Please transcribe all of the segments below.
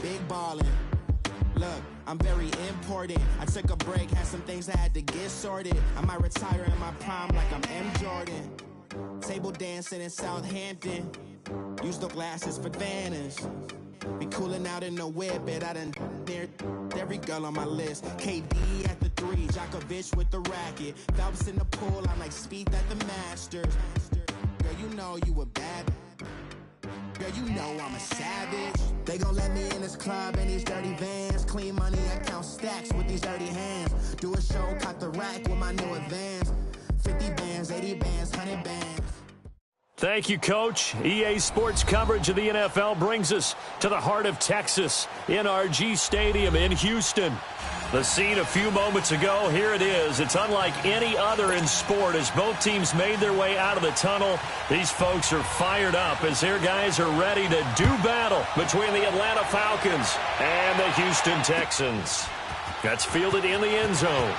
big ballin'. Look, I'm very important. I took a break, had some things I had to get sorted. I might retire in my prime like I'm M. Jordan. Table dancing in Southampton. Use the glasses for Vanish. Be cooling out in the whip, but I done near every girl on my list. KD at the 3, Djokovic with the racket. Phelps in the pool, I'm like Spieth at the Masters. Girl, you know you a bad. Girl, you know I'm a savage. They gon' let me in this club in these dirty vans. Clean money, I count stacks with these dirty hands. Do a show, cut the rack with my new advance. 50 bands, 80 bands, 100 bands. Thank you, Coach. EA Sports coverage of the NFL brings us to the heart of Texas, NRG Stadium in Houston. The scene a few moments ago, here it is. It's unlike any other in sport as both teams made their way out of the tunnel. These folks are fired up as their guys are ready to do battle between the Atlanta Falcons and the Houston Texans. That's fielded in the end zone.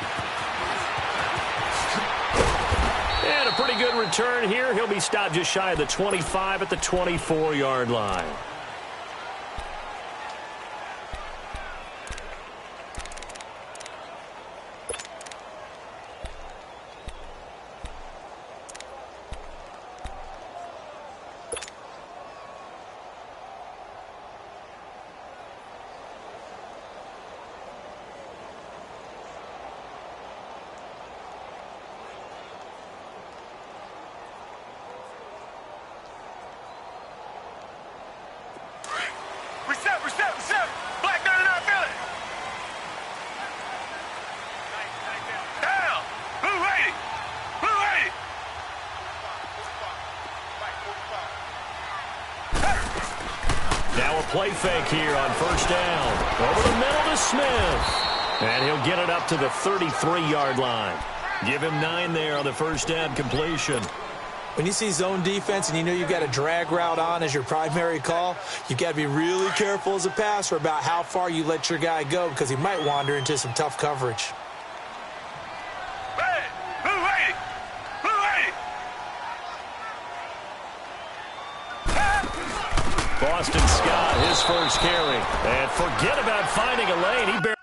And a pretty good return here. He'll be stopped just shy of the 25 at the 24-yard line. Reset. Black 39 Philly. Down. Blue 80. Blue 80. Now a play fake here on first down. Over the middle to Smith. And he'll get it up to the 33-yard line. Give him 9 there on the first down completion. When you see zone defense and you know you've got a drag route on as your primary call, you've got to be really careful as a passer about how far you let your guy go because he might wander into some tough coverage. Red. Blue 80. Blue 80. Boston Scott, his first carry. And forget about finding a lane. He barely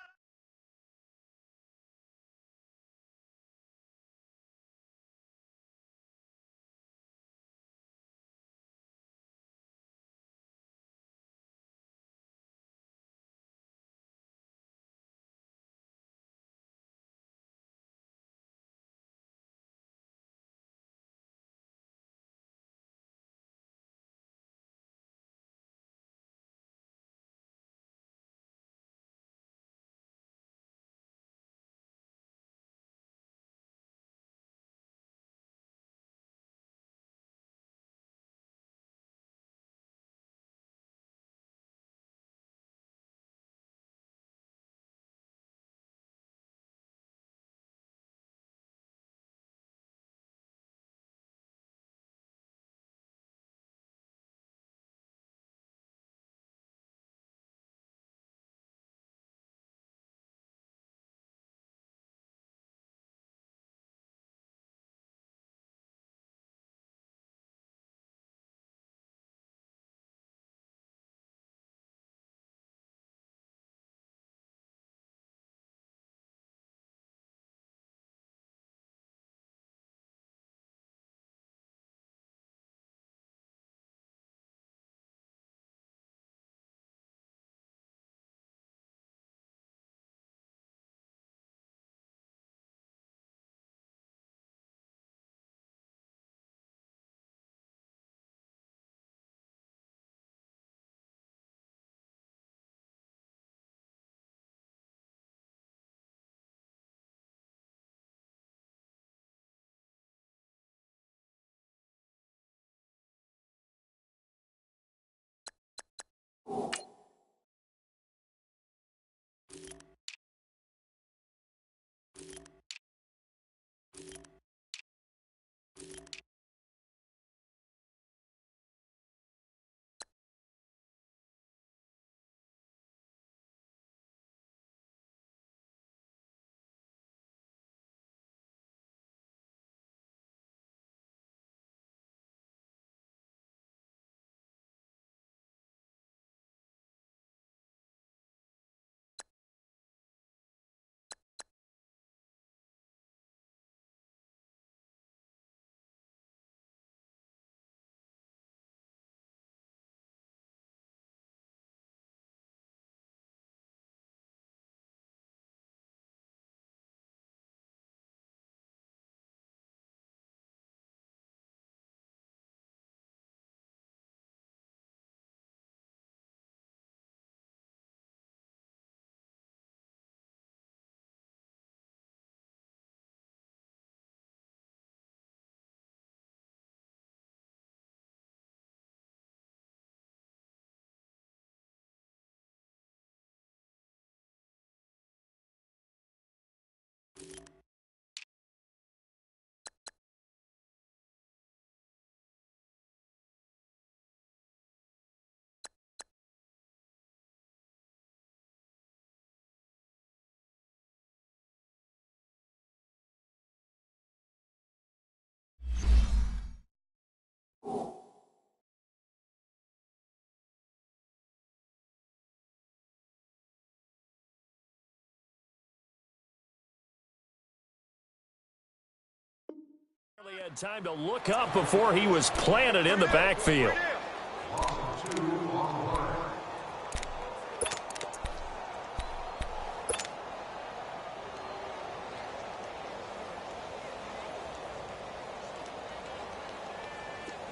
had time to look up before he was planted in the backfield.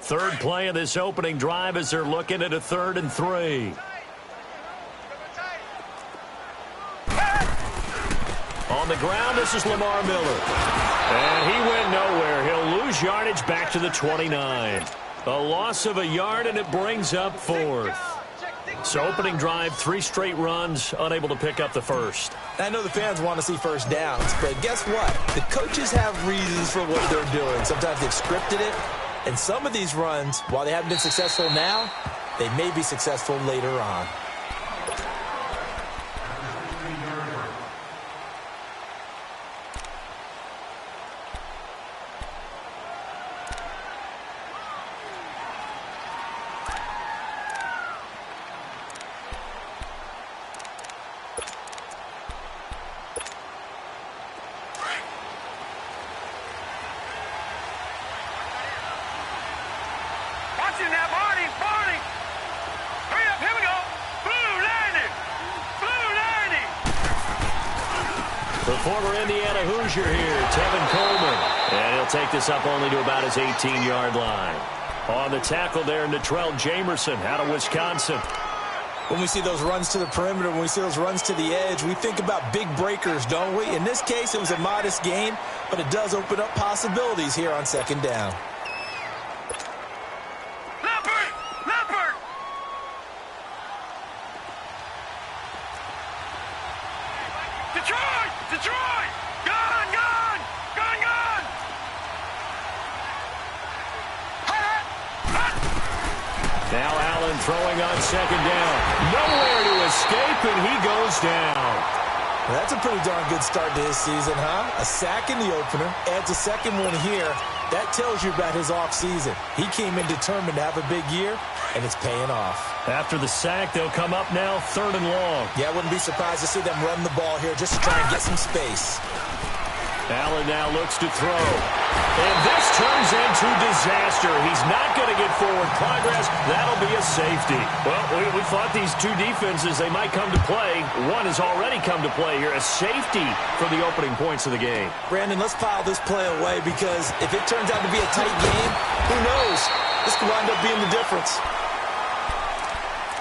Third play of this opening drive as they're looking at a 3rd and 3. On the ground, this is Lamar Miller. And he went nowhere. He'll lose yardage back to the 29. A loss of a yard, and it brings up 4th. So opening drive, 3 straight runs, unable to pick up the first. I know the fans want to see first downs, but guess what? The coaches have reasons for what they're doing. Sometimes they've scripted it. And some of these runs, while they haven't been successful now, they may be successful later on. The former Indiana Hoosier here, Tevin Coleman. And he'll take this up only to about his 18-yard line. On the tackle there, Natrell Jamerson out of Wisconsin. When we see those runs to the perimeter, when we see those runs to the edge, we think about big breakers, don't we? In this case, it was a modest gain, but it does open up possibilities here on 2nd down. Detroit! Gone! Gone! Gone! Gone! Now Allen throwing on 2nd down. Nowhere to escape, and he goes down. Well, that's a pretty darn good start to his season, huh? A sack in the opener, adds a second one here. That tells you about his offseason. He came in determined to have a big year, and it's paying off. After the sack, they'll come up now 3rd and long. Yeah, I wouldn't be surprised to see them run the ball here just to try and get some space. Allen now looks to throw. And this turns into disaster. He's not going to get forward progress. That'll be a safety. Well, we thought these two defenses, they might come to play. One has already come to play here. A safety for the opening points of the game. Brandon, let's file this play away because if it turns out to be a tight game, who knows? This could wind up being the difference.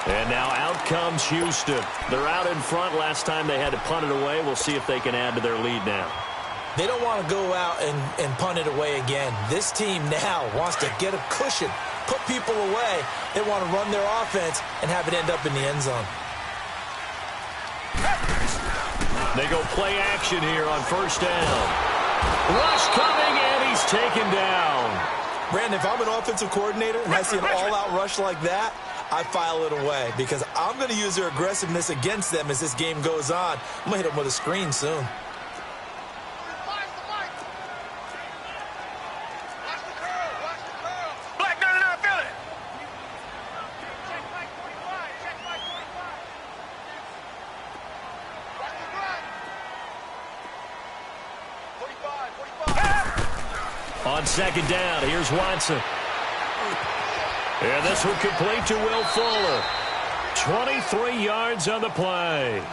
And now out comes Houston. They're out in front. Last time they had to punt it away. We'll see if they can add to their lead now. They don't want to go out and punt it away again. This team now wants to get a cushion, put people away. They want to run their offense and have it end up in the end zone. They go play action here on 1st down. Rush coming, and he's taken down. Brandon, if I'm an offensive coordinator and I see an all-out rush like that, I file it away because I'm going to use their aggressiveness against them as this game goes on. I'm going to hit them with a screen soon. On 2nd down, here's Watson. And this one complete to Will Fuller. 23 yards on the play.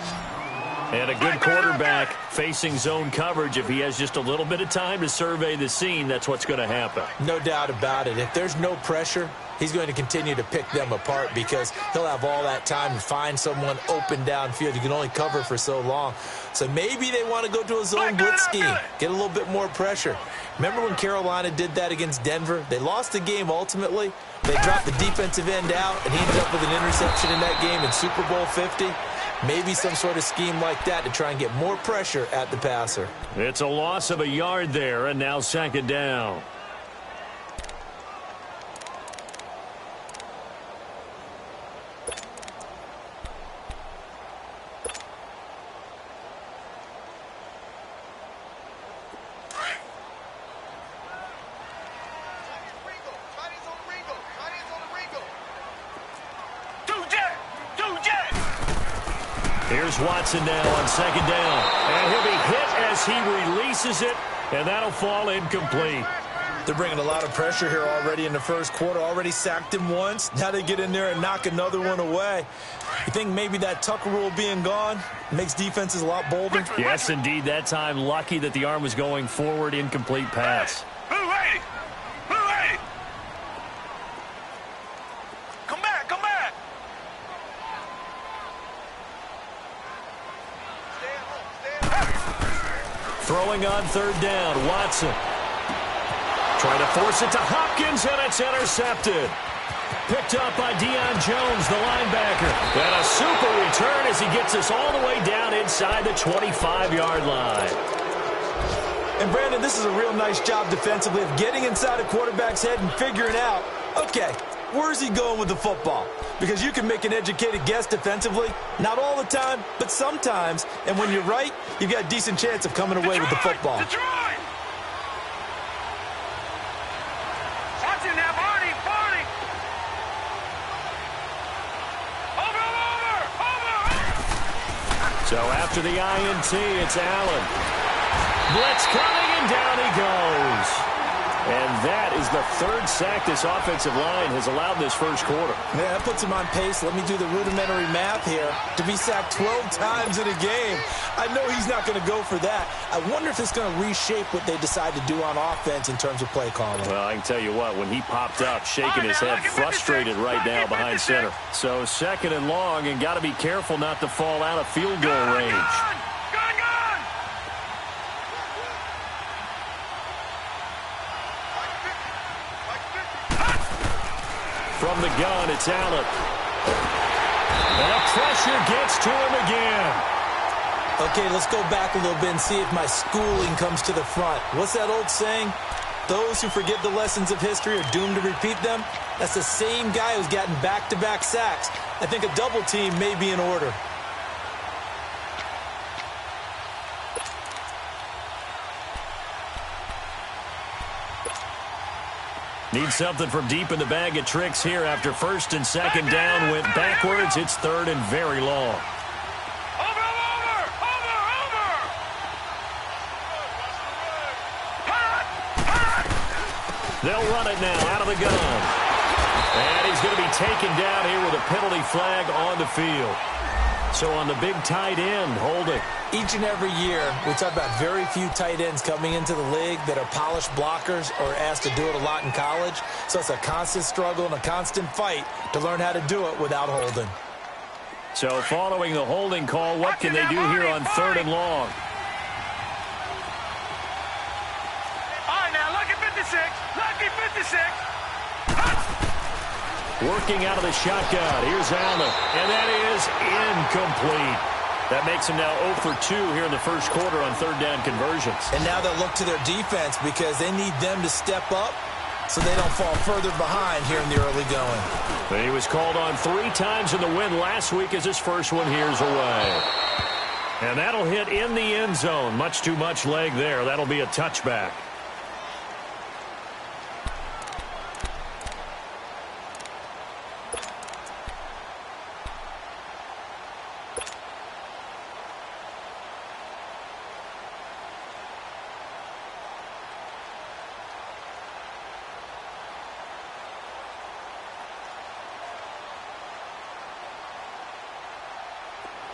And a good quarterback facing zone coverage. If he has just a little bit of time to survey the scene, that's what's going to happen. No doubt about it. If there's no pressure, he's going to continue to pick them apart because he'll have all that time to find someone open downfield. You can only cover for so long. So maybe they want to go to a zone blitz scheme, get a little bit more pressure. Remember when Carolina did that against Denver? They lost the game ultimately. They dropped the defensive end out, and he ended up with an interception in that game in Super Bowl 50. Maybe some sort of scheme like that to try and get more pressure at the passer. It's a loss of a yard there, and now 2nd down. Here's Watson now on 2nd down. And he'll be hit as he releases it, and that'll fall incomplete. They're bringing a lot of pressure here already in the first quarter. Already sacked him once. Now they get in there and knock another one away. You think maybe that Tucker rule being gone makes defenses a lot bolder? Yes, indeed. That time, lucky that the arm was going forward. Incomplete pass. Hey! Come back! Throwing on third down, Watson. Trying to force it to Hopkins, and it's intercepted. Picked up by Deion Jones, the linebacker. And a super return as he gets us all the way down inside the 25-yard line. And, Brandon, this is a real nice job defensively of getting inside a quarterback's head and figuring out, okay, where's he going with the football? Because you can make an educated guess defensively, not all the time, but sometimes. And when you're right, you've got a decent chance of coming away with the football. Detroit! Watch it now, Barney! Over! So after the INT, it's Allen. Blitz coming, and down he goes. And that is the third sack this offensive line has allowed this first quarter. Yeah, that puts him on pace. Let me do the rudimentary math here. To be sacked 12 times in a game, I know he's not going to go for that. I wonder if it's going to reshape what they decide to do on offense in terms of play calling. Well, I can tell you what, when he popped up, shaking his head, frustrated right now behind center. So second and long, and got to be careful not to fall out of field goal range. Gun! From the gun, it's Allen. And the pressure gets to him again. Okay, let's go back a little bit and see if my schooling comes to the front. What's that old saying? Those who forget the lessons of history are doomed to repeat them. That's the same guy who's gotten back-to-back sacks. I think a double team may be in order. Need something from deep in the bag of tricks here after first and second down went backwards. It's third and very long. Over! They'll run it now out of the gun. And he's going to be taken down here with a penalty flag on the field. So on the big tight end, holding. Each and every year, we talk about very few tight ends coming into the league that are polished blockers or asked to do it a lot in college. So it's a constant struggle and a constant fight to learn how to do it without holding. So following the holding call, what can they do here on third and long? All right, now, lucky 56. Working out of the shotgun. Here's Allen. And that is incomplete. That makes him now 0 for 2 here in the first quarter on third down conversions. And now they'll look to their defense because they need them to step up so they don't fall further behind here in the early going. He was called on 3 times in the win last week as his first one here's away. And that'll hit in the end zone. Much too much leg there. That'll be a touchback.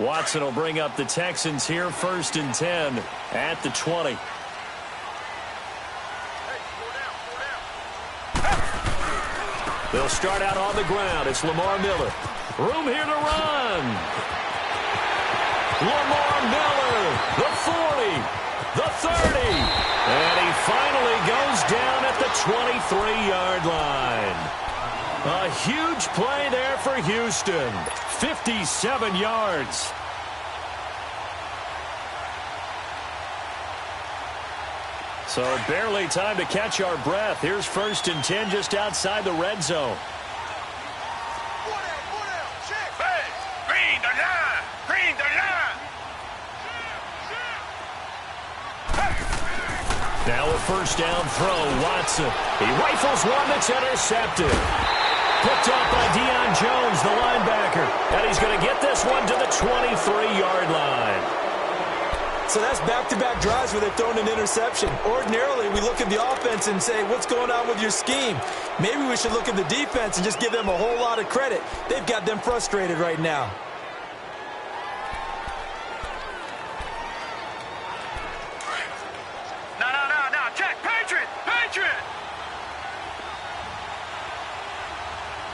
Watson will bring up the Texans here, first and 10 at the 20. They'll start out on the ground. It's Lamar Miller. Room here to run. Lamar Miller, the 40, the 30. And he finally goes down at the 23-yard line. A huge play there for Houston. 57 yards. So barely time to catch our breath. Here's first and 10 just outside the red zone. Green the line. Now a first down throw, Watson. He rifles one that's intercepted. Picked up by Deion Jones, the linebacker. And he's going to get this one to the 23-yard line. So that's back-to-back drives where they've thrown an interception. Ordinarily, we look at the offense and say, what's going on with your scheme? Maybe we should look at the defense and just give them a whole lot of credit. They've got them frustrated right now. No. Check. Patriot.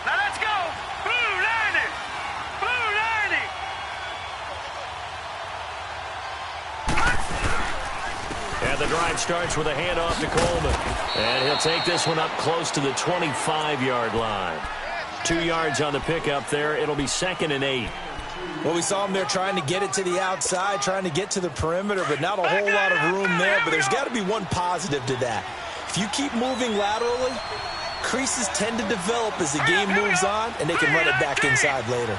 Now let's go. Blue 90. And the drive starts with a handoff to Coleman. And he'll take this one up close to the 25-yard line. 2 yards on the pickup there. It'll be 2nd and 8. Well, we saw him there trying to get it to the outside, trying to get to the perimeter, but not a whole lot of room there. But there's got to be one positive to that. If you keep moving laterally, creases tend to develop as the game moves on, and they can run it back inside later.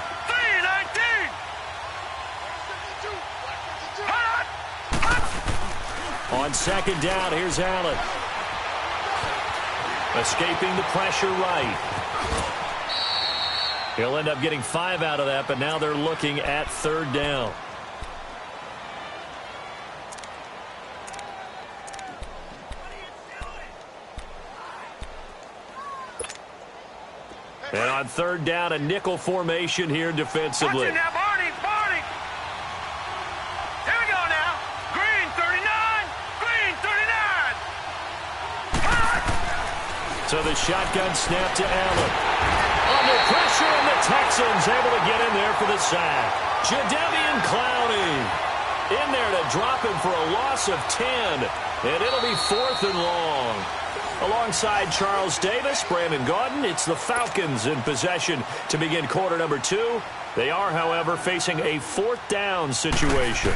On 2nd down, here's Allen. Escaping the pressure right. He'll end up getting 5 out of that, but now they're looking at 3rd down. And on 3rd down, a nickel formation here defensively. So the shotgun snap to Allen. Under pressure, and the Texans able to get in there for the sack. Jadeveon Clowney in there to drop him for a loss of 10. And it'll be 4th and long. Alongside Charles Davis, Brandon Gaudin, it's the Falcons in possession to begin quarter number 2. They are, however, facing a 4th down situation.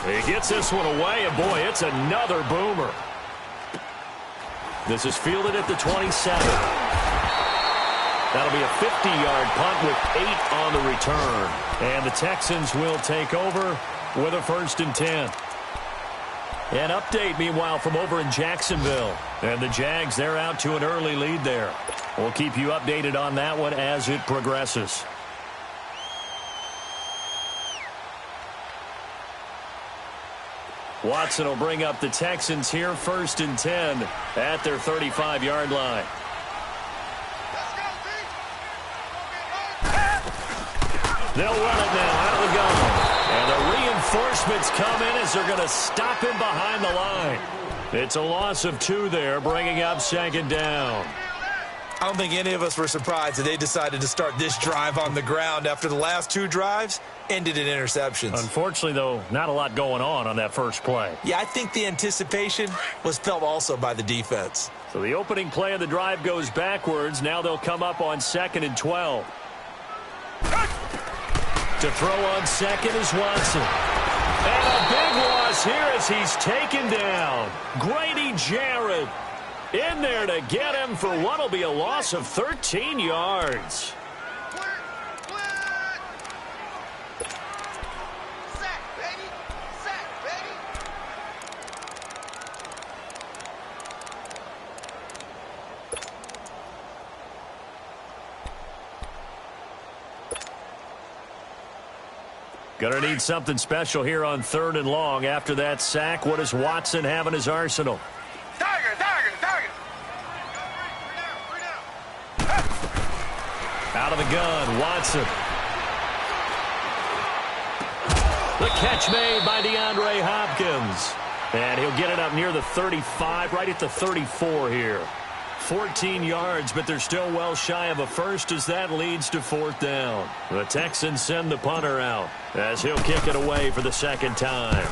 He gets this one away, and boy, it's another boomer. This is fielded at the 27. That'll be a 50-yard punt with 8 on the return. And the Texans will take over with a 1st and 10. An update, meanwhile, from over in Jacksonville. And the Jags, they're out to an early lead there. We'll keep you updated on that one as it progresses. Watson will bring up the Texans here, 1st and 10 at their 35-yard line. They'll run it now out of the gun. And the reinforcements come in as they're going to stop him behind the line. It's a loss of 2 there, bringing up 2nd down. I don't think any of us were surprised that they decided to start this drive on the ground after the last 2 drives ended in interceptions. Unfortunately, though, not a lot going on that first play. Yeah, I think the anticipation was felt also by the defense. So the opening play of the drive goes backwards. Now they'll come up on 2nd and 12. To throw on 2nd is Watson. And a big loss here as he's taken down. Grady Jarrett in there to get him for what will be a loss of 13 yards. Going to need something special here on 3rd and long. After that sack, what does Watson have in his arsenal? Tiger. Out of the gun, Watson. The catch made by DeAndre Hopkins. And he'll get it up near the 35, right at the 34 here. 14 yards, but they're still well shy of a first as that leads to 4th down. The Texans send the punter out as he'll kick it away for the 2nd time.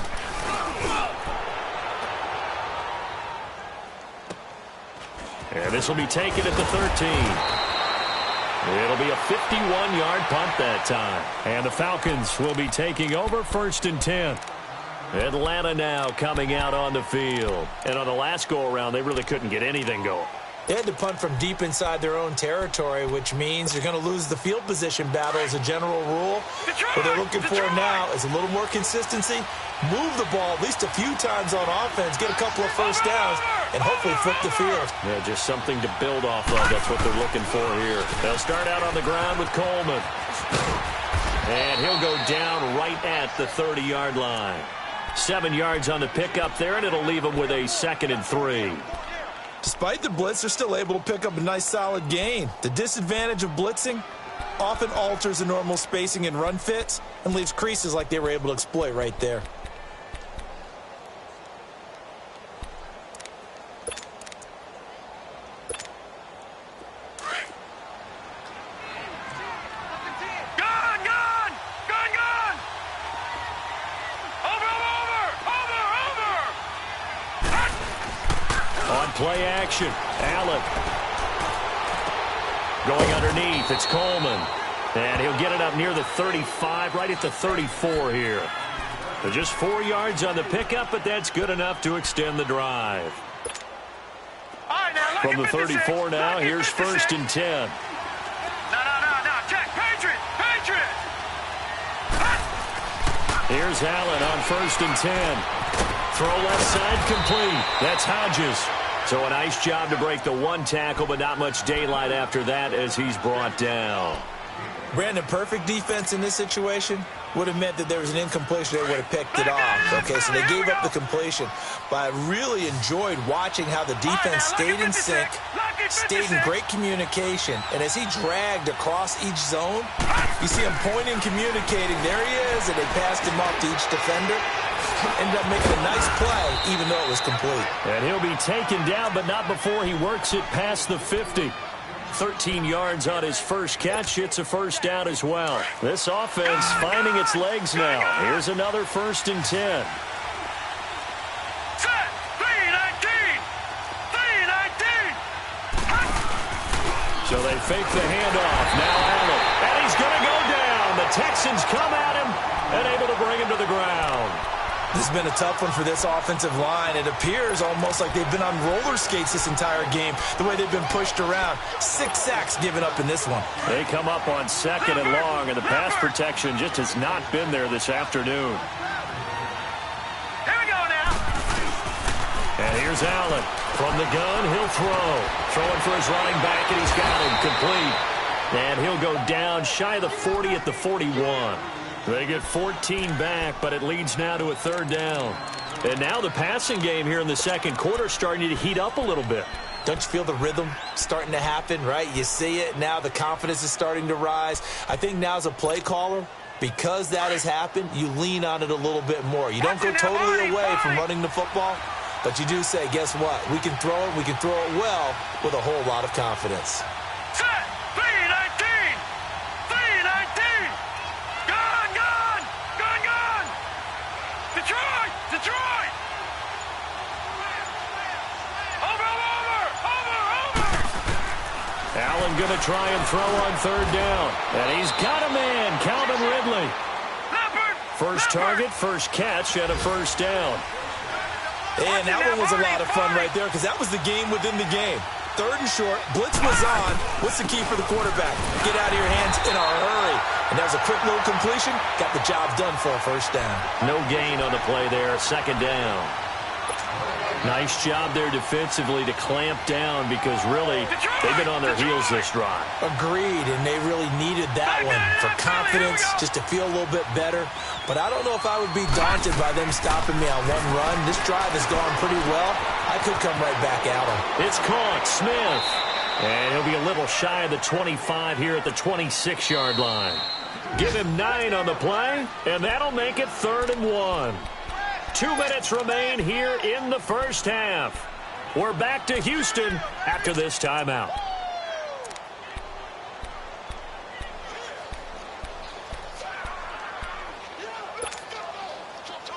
And this will be taken at the 13. It'll be a 51-yard punt that time. And the Falcons will be taking over 1st and 10. Atlanta now coming out on the field. And on the last go-around, they really couldn't get anything going. They had to punt from deep inside their own territory, which means you're going to lose the field position battle as a general rule. What they're looking for now is a little more consistency, move the ball at least a few times on offense, get a couple of first downs, and hopefully flip the field. Yeah, just something to build off of. That's what they're looking for here. They'll start out on the ground with Coleman. And he'll go down right at the 30-yard line. 7 yards on the pickup there, and it'll leave him with a 2nd and 3. Despite the blitz, they're still able to pick up a nice solid gain. The disadvantage of blitzing often alters the normal spacing and run fits and leaves creases like they were able to exploit right there. Play action. Allen. Going underneath. It's Coleman. And he'll get it up near the 35, right at the 34 here. So just 4 yards on the pickup, but that's good enough to extend the drive. From the 34 now, here's 1st and 10. No. Check. Patriot. Here's Allen on 1st and 10. Throw left side complete. That's Hodges. So a nice job to break the 1 tackle, but not much daylight after that as he's brought down. Brandon, perfect defense in this situation would have meant that there was an incompletion. They would have picked it off. Okay, so they gave up the completion. But I really enjoyed watching how the defense stayed in sync, stayed in great communication. And as he dragged across each zone, you see him pointing, communicating. There he is, and they passed him off to each defender. Ended up making a nice play, even though it was complete. And he'll be taken down, but not before he works it past the 50. 13 yards on his first catch. It's a 1st down as well. This offense finding its legs now. Here's another 1st and 10. Set. 3-19. So they fake the handoff. Now Allen. And he's going to go down. The Texans come at him and able to bring him to the ground. This has been a tough one for this offensive line. It appears almost like they've been on roller skates this entire game, the way they've been pushed around. 6 sacks given up in this one. They come up on 2nd and long, and the pass protection just has not been there this afternoon. Here we go now. And here's Allen. From the gun, he'll throw. Throwing for his running back, and he's got him complete. And he'll go down shy of the 40 at the 41. They get 14 back, but it leads now to a 3rd down. And now the passing game here in the 2nd quarter starting to heat up a little bit. Don't you feel the rhythm starting to happen, right? You see it. Now the confidence is starting to rise. I think now as a play caller, because that has happened, you lean on it a little bit more. You don't go totally away from running the football, but you do say, guess what? We can throw it well with a whole lot of confidence. Set. 3-19. Detroit! Over! Allen going to try and throw on 3rd down. And he's got a man, Calvin Ridley. First target, first catch, and a 1st down. And that one was a lot of fun right there because that was the game within the game. 3rd and short, blitz was on. What's the key for the quarterback? Get out of your hands in a hurry. And that was a quick little completion. Got the job done for a 1st down. No gain on the play there. 2nd down. Nice job there defensively to clamp down because really they've been on their heels this drive. Agreed, and they really needed that one for confidence, just to feel a little bit better. But I don't know if I would be daunted by them stopping me on one run. This drive has gone pretty well. I could come right back at them. It's caught. Smith. And he'll be a little shy of the 25 here at the 26-yard line. Give him 9 on the play, and that'll make it 3rd and 1. 2 minutes remain here in the 1st half. We're back to Houston after this timeout.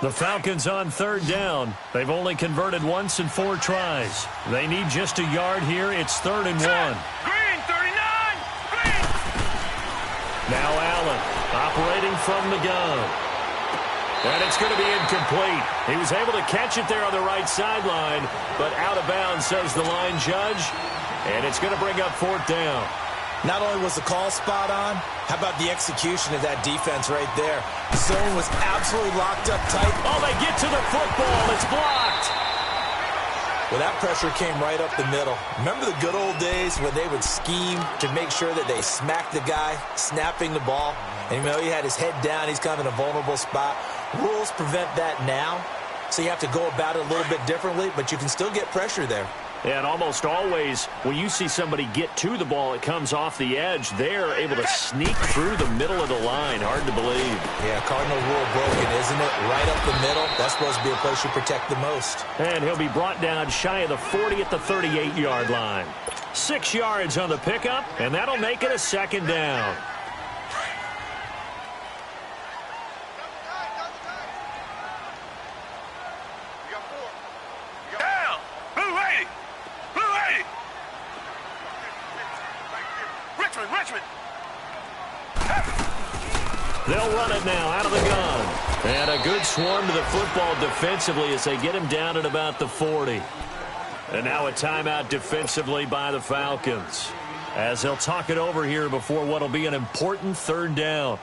The Falcons on 3rd down. They've only converted once in 4 tries. They need just a yard here. It's 3rd and 1. Green, 39! Green! Now Allen operating from the gun. And it's going to be incomplete. He was able to catch it there on the right sideline, but out of bounds, says the line judge. And it's going to bring up 4th down. Not only was the call spot on, how about the execution of that defense right there? The zone was absolutely locked up tight. Oh, they get to the football. It's blocked. Well, that pressure came right up the middle. Remember the good old days when they would scheme to make sure that they smacked the guy snapping the ball? And, he had his head down. He's kind of in a vulnerable spot. Rules prevent that now, so you have to go about it a little bit differently, but you can still get pressure there. And almost always, when you see somebody get to the ball, it comes off the edge. They're able to sneak through the middle of the line. Hard to believe. Yeah, Cardinal rule broken, isn't it? Right up the middle. That's supposed to be a place you protect the most. And he'll be brought down shy of the 40 at the 38-yard line. 6 yards on the pickup, and that'll make it a second down. They'll run it now out of the gun. And a good swarm to the football defensively as they get him down at about the 40. And now a timeout defensively by the Falcons, as they'll talk it over here before what will be an important third down.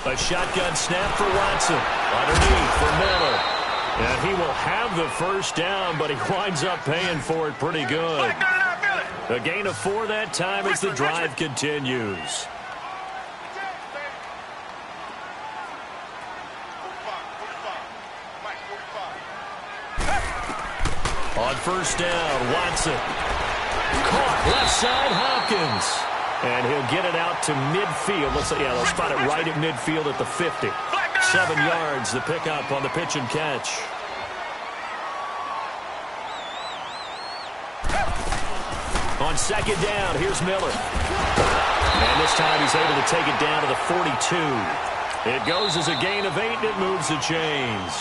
A shotgun snap for Watson. Underneath for Miller. And he will have the first down, but he winds up paying for it pretty good. A gain of 4 that time as the drive continues. On first down, Watson. Caught left side, Hopkins. And he'll get it out to midfield. They'll spot it right at midfield at the 50. 7 yards, the pickup on the pitch and catch. On second down, here's Miller. And this time he's able to take it down to the 42. It goes as a gain of 8, and it moves the chains.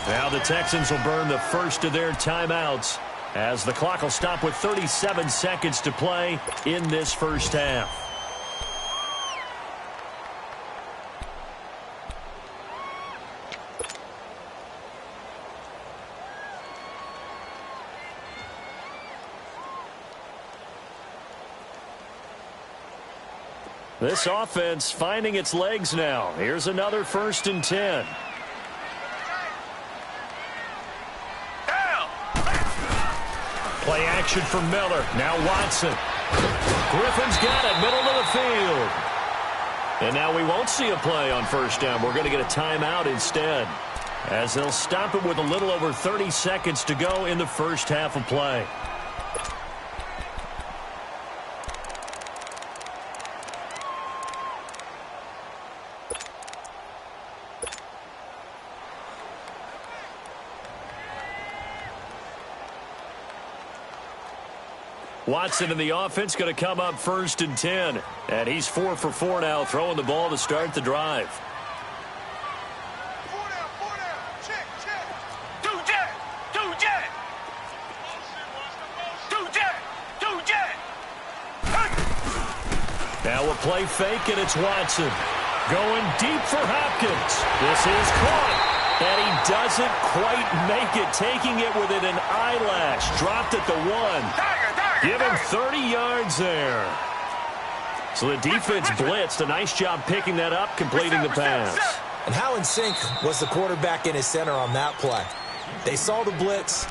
Now the Texans will burn the first of their timeouts as the clock will stop with 37 seconds to play in this first half. This offense finding its legs now. Here's another 1st and 10. Play action for Miller. Now Watson. Griffin's got it, middle of the field. And now we won't see a play on first down. We're going to get a timeout instead, as they'll stop it with a little over 30 seconds to go in the first half of play. Watson in the offense going to come up 1st and 10. And he's 4 for 4 now, throwing the ball to start the drive. 4 down. Check. 2 jet. 2 jet. Now a play fake, and it's Watson. Going deep for Hopkins. This is caught. And he doesn't quite make it, taking it within an eyelash. Dropped at the 1. Give him 30 yards there. So the defense blitzed. A nice job picking that up, completing the pass. And how in sync was the quarterback in his center on that play? They saw the blitz,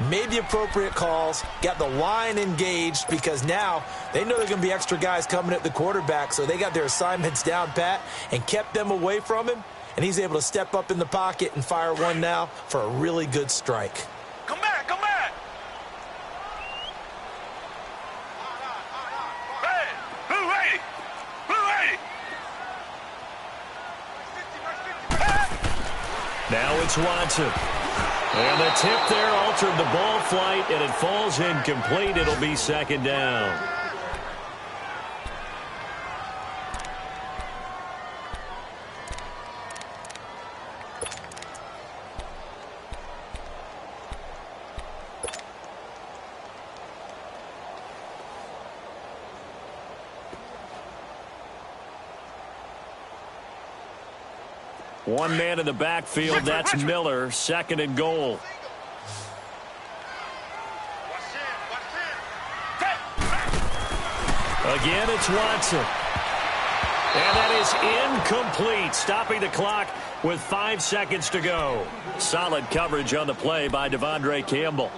made the appropriate calls, got the line engaged, because now they know there are going to be extra guys coming at the quarterback, so they got their assignments down pat and kept them away from him, and he's able to step up in the pocket and fire one now for a really good strike. Come back. Now it's Watson. And the tip there altered the ball flight, and it falls incomplete. It'll be second down. One man in the backfield, that's Miller, 2nd and goal. Again, it's Watson. And that is incomplete, stopping the clock with 5 seconds to go. Solid coverage on the play by Devondre Campbell.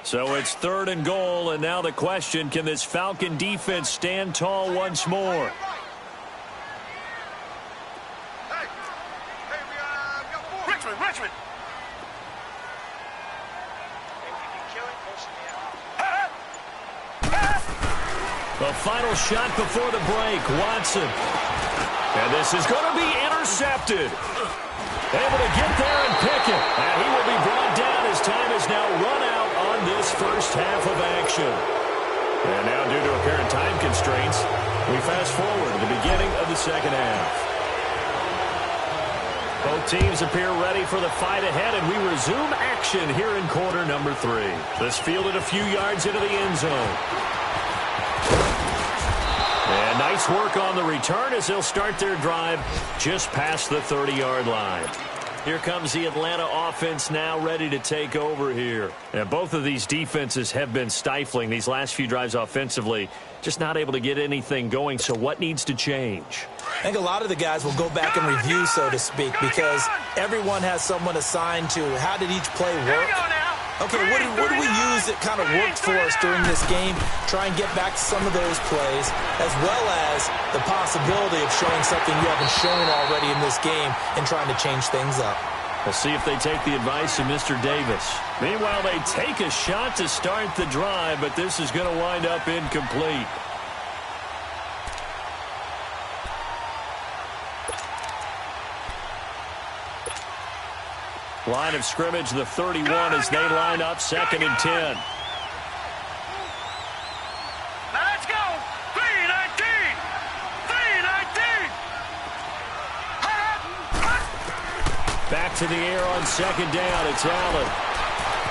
So it's 3rd and goal, and now the question, can this Falcon defense stand tall once more? Richmond. The final shot before the break, Watson. And this is going to be intercepted. Able to get there and pick it. And he will be brought down as time is now run out on this first half of action. And now, due to apparent time constraints, we fast forward to the beginning of the second half. Both teams appear ready for the fight ahead, and we resume action here in quarter number 3. This fielded a few yards into the end zone. And nice work on the return as they'll start their drive just past the 30-yard line. Here comes the Atlanta offense now ready to take over here. And both of these defenses have been stifling these last few drives offensively, just not able to get anything going. So what needs to change? I think a lot of the guys will go back and review, so to speak, because everyone has someone assigned to how did each play work. Okay, what do we use that kind of worked for us during this game? Try and get back to some of those plays, as well as the possibility of showing something you haven't shown already in this game and trying to change things up. We'll see if they take the advice of Mr. Davis. Meanwhile, they take a shot to start the drive, but this is going to wind up incomplete. Line of scrimmage, the 31, as they line up 2nd and 10. Now let's go. 3-19. Back to the air on 2nd down. It's Allen.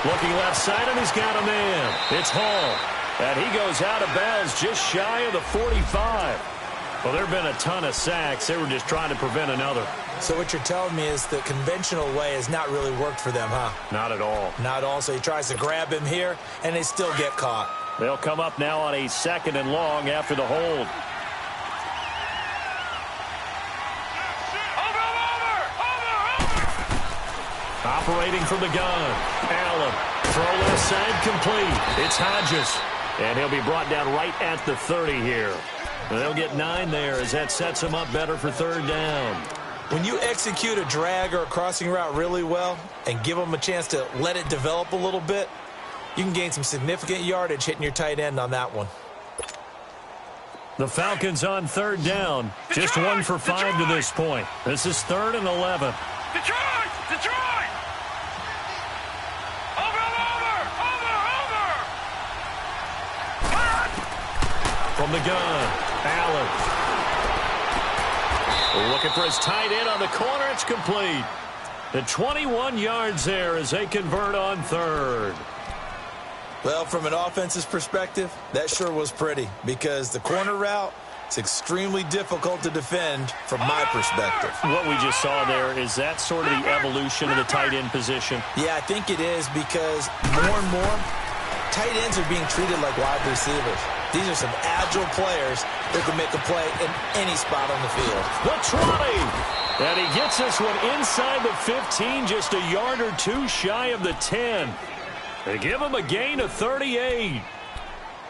Looking left side, and he's got a man. It's Hall. And he goes out of bounds just shy of the 45. Well, there have been a ton of sacks. They were just trying to prevent another. So what you're telling me is the conventional way has not really worked for them, huh? Not at all. Not at all. So he tries to grab him here, and they still get caught. They'll come up now on a 2nd and long after the hold. Operating from the gun. Allen. Throw left side complete. It's Hodges. And he'll be brought down right at the 30 here. They'll get 9 there as that sets them up better for 3rd down. When you execute a drag or a crossing route really well and give them a chance to let it develop a little bit, you can gain some significant yardage hitting your tight end on that one. The Falcons on 3rd down. Just 1 for 5 to this point. This is 3rd and 11. Detroit! From the gun, Allen. Looking for his tight end on the corner. It's complete. The 21 yards there as they convert on 3rd. Well, from an offense's perspective, that sure was pretty because the corner route is extremely difficult to defend from my perspective. What we just saw there, is that sort of the evolution of the tight end position? Yeah, I think it is because more and more, tight ends are being treated like wide receivers. These are some agile players that can make a play in any spot on the field. The 20. And he gets this one inside the 15, just a yard or 2 shy of the 10. They give him a gain of 38.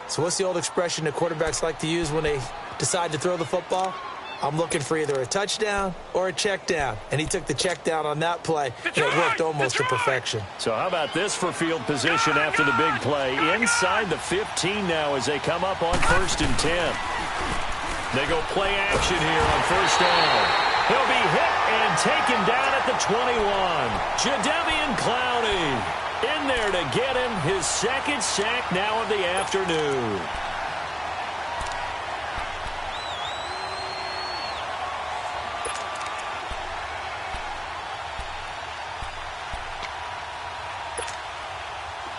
So what's the old expression that quarterbacks like to use when they decide to throw the football? I'm looking for either a touchdown or a check down. And he took the check down on that play, and it worked almost to perfection. So how about this for field position after the big play? Inside the 15 now as they come up on 1st and 10. They go play action here on 1st down. He'll be hit and taken down at the 21. Jadeveon Clowney in there to get him his 2nd sack now of the afternoon.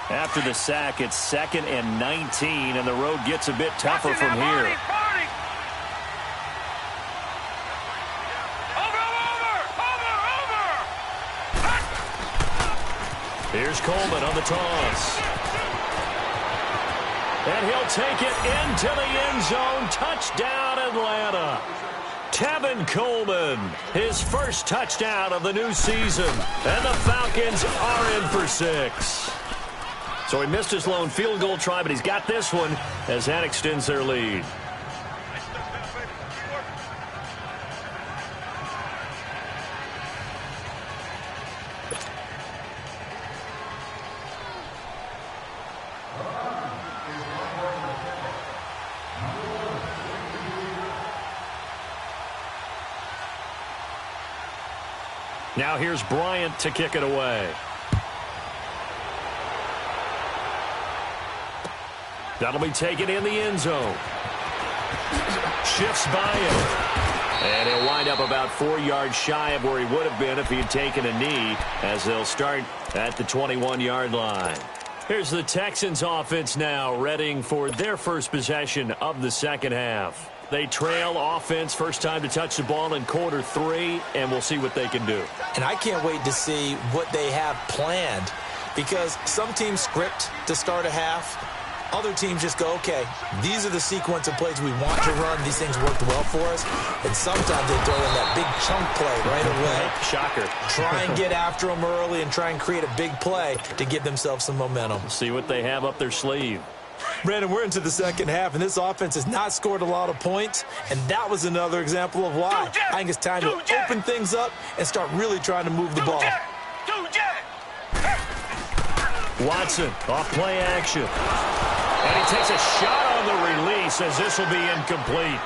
After the sack, it's 2nd and 19, and the road gets a bit tougher from here. Here's Coleman on the toss. And he'll take it into the end zone. Touchdown, Atlanta. Tevin Coleman, his first touchdown of the new season. And the Falcons are in for 6. So he missed his lone field goal try, but he's got this one as that extends their lead. Now here's Bryant to kick it away. That'll be taken in the end zone. Shifts by him. And he'll wind up about 4 yards shy of where he would have been if he had taken a knee, as they'll start at the 21-yard line. Here's the Texans offense now, readying for their first possession of the second half. They trail offense, first time to touch the ball in quarter 3, and we'll see what they can do. And I can't wait to see what they have planned, because some teams script to start a half. Other teams just go, okay, these are the sequence of plays we want to run. These things worked well for us. And sometimes they throw in that big chunk play right away. Shocker. Try and get after them early and try and create a big play to give themselves some momentum. See what they have up their sleeve. Brandon, we're into the second half, and this offense has not scored a lot of points, and that was another example of why. I think it's time to open things up and start really trying to move the ball. Watson, off play action. And he takes a shot on the release as this will be incomplete.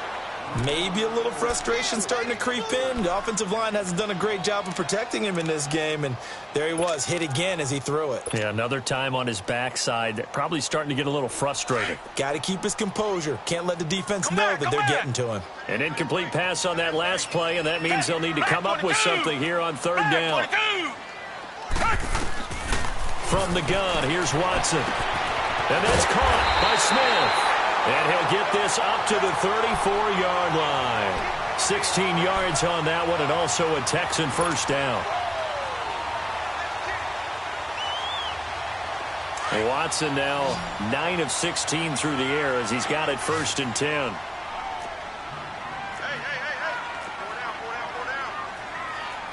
Maybe a little frustration starting to creep in. The offensive line hasn't done a great job of protecting him in this game, and there he was, hit again as he threw it. Yeah, another time on his backside, probably starting to get a little frustrated. Got to keep his composure. Can't let the defense know that they're getting to him. An incomplete pass on that last play, and that means they'll need to come up with something here on third down. From the gun, here's Watson. And that's caught by Smith. And he'll get this up to the 34-yard line. 16 yards on that one, and also a Texan first down. Watson now 9 of 16 through the air as he's got it 1st and 10.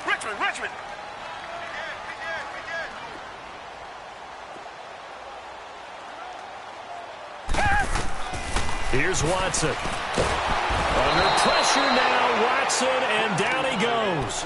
Richmond. Here's Watson. Under pressure now, Watson, and down he goes.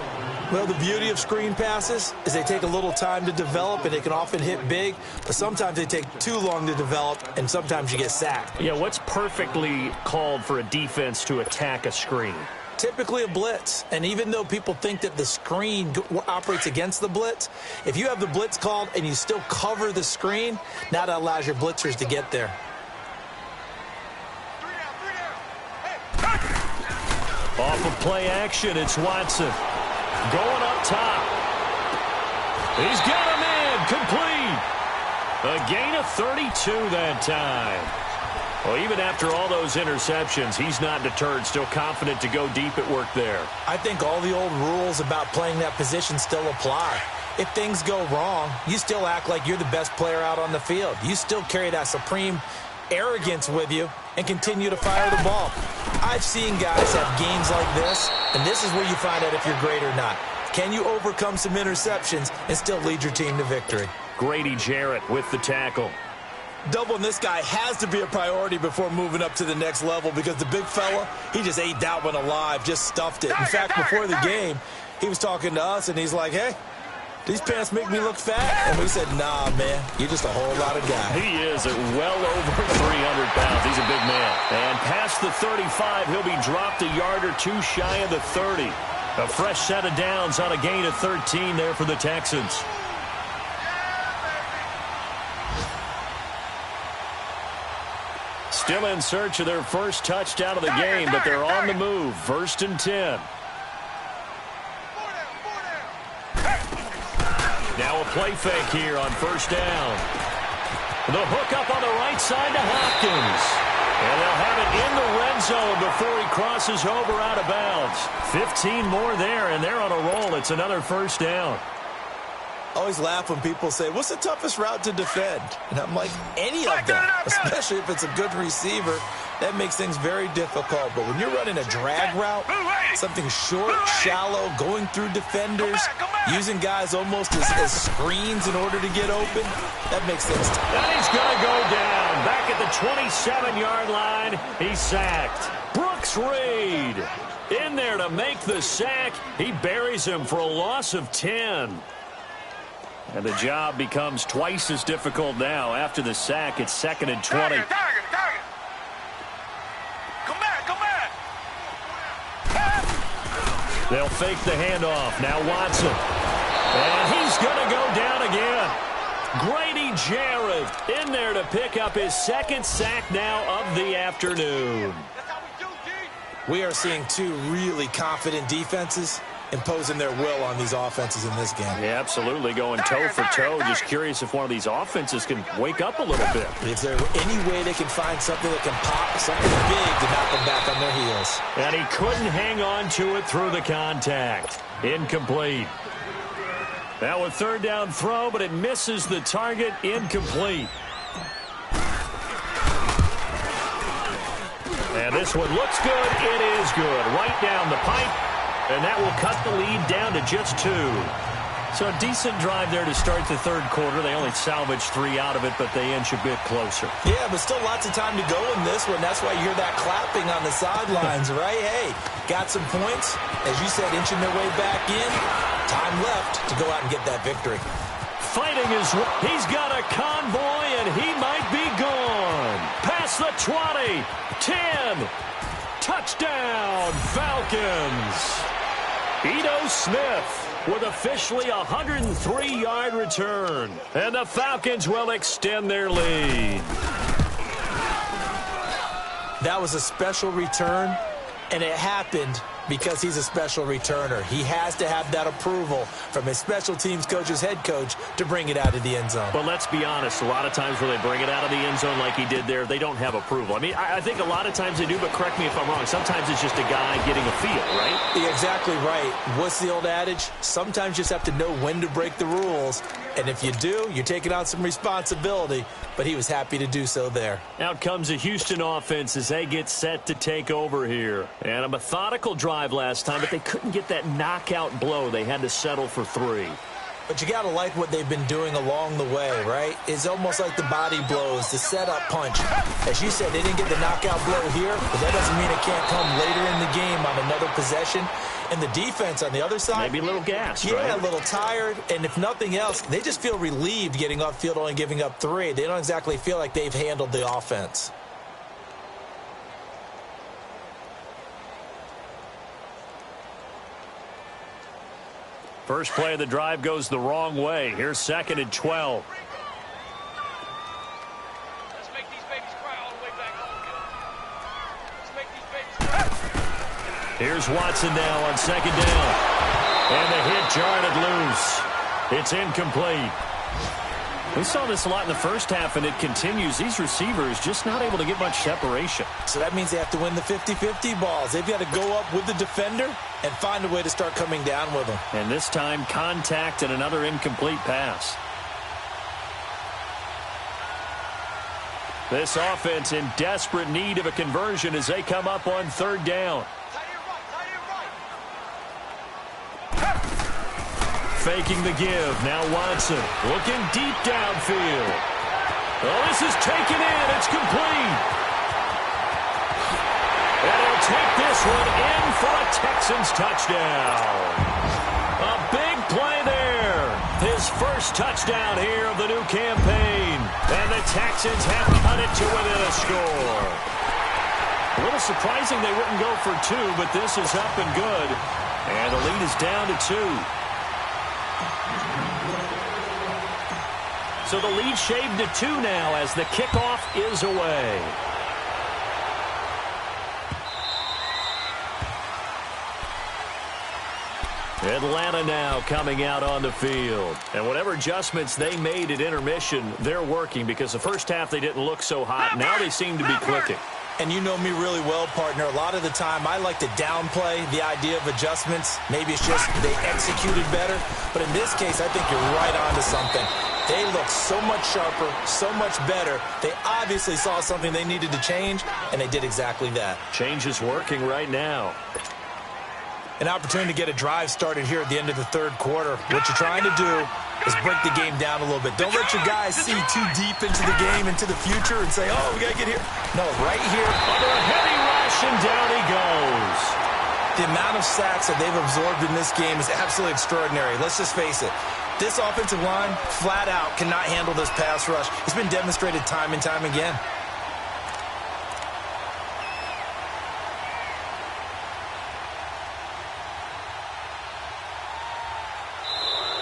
Well, the beauty of screen passes is they take a little time to develop, and they can often hit big, but sometimes they take too long to develop, and sometimes you get sacked. Yeah, what's perfectly called for a defense to attack a screen? Typically a blitz, and even though people think that the screen operates against the blitz, if you have the blitz called and you still cover the screen, now that allows your blitzers to get there. Off of play action, it's Watson. Going up top. He's got him in. Complete. A gain of 32 that time. Well, even after all those interceptions, he's not deterred. Still confident to go deep at work there. I think all the old rules about playing that position still apply. If things go wrong, you still act like you're the best player out on the field. You still carry that supreme arrogance with you and continue to fire the ball. I've seen guys have games like this, and this is where you find out if you're great or not. Can you overcome some interceptions and still lead your team to victory? Grady Jarrett with the tackle. Doubling this guy has to be a priority before moving up to the next level, because the big fella, he just ate that one alive, just stuffed it. In fact, before the game, he was talking to us, and he's like, hey, these pants make me look fat. And we said, nah, man, you're just a whole lot of guy. He is at well over 300 pounds. He's a big man. And past the 35, he'll be dropped a yard or two shy of the 30. A fresh set of downs on a gain of 13 there for the Texans. Still in search of their first touchdown of the game, but they're on the move. 1st and 10. Now a play fake here on 1st down. The hook up on the right side to Hopkins. And they'll have it in the red zone before he crosses over out of bounds. 15 more there, and they're on a roll. It's another 1st down. I always laugh when people say, what's the toughest route to defend? And I'm like, any of them, especially if it's a good receiver. That makes things very difficult. But when you're running a drag route, something short, shallow, going through defenders, using guys almost as screens in order to get open, that makes things tough. And he's going to go down. Back at the 27-yard line, he's sacked. Brooks Reed in there to make the sack. He buries him for a loss of 10. And the job becomes twice as difficult now. After the sack, it's 2nd and 20. Target. Come back. They'll fake the handoff. Now Watson. And he's going to go down again. Grady Jarrett in there to pick up his 2nd sack now of the afternoon. We are seeing two really confident defenses imposing their will on these offenses in this game. Yeah, absolutely, going toe for toe. Just curious if one of these offenses can wake up a little bit. Is there any way they can find something that can pop, something big to knock them back on their heels? And he couldn't hang on to it through the contact. Incomplete. Now a 3rd down throw, but it misses the target. Incomplete. And this one looks good. It is good. Right down the pipe. And that will cut the lead down to just 2. So a decent drive there to start the 3rd quarter. They only salvaged 3 out of it, but they inch a bit closer. Yeah, but still lots of time to go in this one. That's why you hear that clapping on the sidelines, right? Hey, got some points. As you said, inching their way back in. Time left to go out and get that victory. Fighting he's got a convoy, and he might be gone. Past the 20, 10, touchdown, Falcons. Ito Smith with officially a 103-yard return. And the Falcons will extend their lead. That was a special return, and it happened because he's a special returner. He has to have that approval from his special teams coach's head coach to bring it out of the end zone. But let's be honest, a lot of times when they bring it out of the end zone like he did there, they don't have approval. I mean, I think a lot of times they do, but correct me if I'm wrong. Sometimes it's just a guy getting a feel, right? You're exactly right. What's the old adage? Sometimes you just have to know when to break the rules. And if you do, you're taking on some responsibility. But he was happy to do so there. Out comes a Houston offense as they get set to take over here. And a methodical drive last time, but they couldn't get that knockout blow. They had to settle for 3. But you got to like what they've been doing along the way, right? It's almost like the body blows, the setup punch. As you said, they didn't get the knockout blow here, but that doesn't mean it can't come later in the game on another possession. And the defense on the other side, maybe a little gassed, yeah, right? A little tired. And if nothing else, they just feel relieved getting off field, only giving up 3. They don't exactly feel like they've handled the offense. First play of the drive goes the wrong way. Here's 2nd and 12. Let's make these babies cry all the way back home. Let's make these babies cry. Here's Watson now on 2nd down. And the hit jarred it loose. It's incomplete. We saw this a lot in the first half, and it continues. These receivers just not able to get much separation. So that means they have to win the 50-50 balls. They've got to go up with the defender and find a way to start coming down with them. And this time, contact and another incomplete pass. This offense in desperate need of a conversion as they come up on 3rd down. Faking the give. Now Watson looking deep downfield. Oh, this is taken in. It's complete. And he'll take this one in for a Texans touchdown. A big play there. His first touchdown here of the new campaign. And the Texans have cut it to within a score. A little surprising they wouldn't go for 2, but this is up and good. And the lead is down to 2. So the lead shaved to 2 now as the kickoff is away. Atlanta now coming out on the field. And whatever adjustments they made at intermission, they're working because the first half they didn't look so hot. Now they seem to be clicking. And you know me really well, partner. A lot of the time, I like to downplay the idea of adjustments. Maybe it's just they executed better. But in this case, I think you're right on to something. They look so much sharper, so much better. They obviously saw something they needed to change, and they did exactly that. Change is working right now. An opportunity to get a drive started here at the end of the third quarter. What you're trying to do is break the game down a little bit. Don't let your guys see too deep into the game, into the future, and say, oh, we got to get here. No, right here. Under a heavy rush, and down he goes. The amount of sacks that they've absorbed in this game is absolutely extraordinary. Let's just face it. This offensive line, flat out, cannot handle this pass rush. It's been demonstrated time and time again.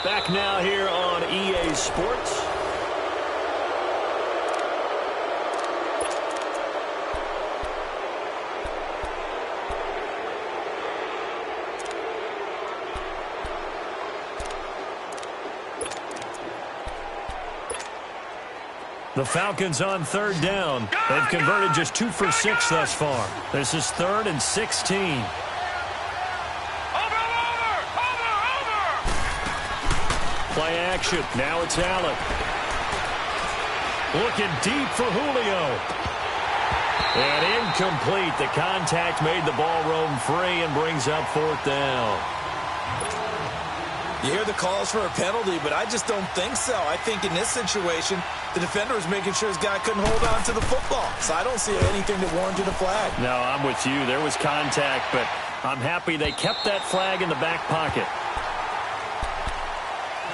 Back now here on EA Sports. The Falcons on third down. They've converted just 2 for 6 thus far. This is 3rd and 16. Play action. Now it's Allen. Looking deep for Julio. And incomplete. The contact made the ball roam free and brings up 4th down. You hear the calls for a penalty, but I just don't think so. I think in this situation, the defender was making sure his guy couldn't hold on to the football. So I don't see anything that warranted a flag. No, I'm with you. There was contact, but I'm happy they kept that flag in the back pocket.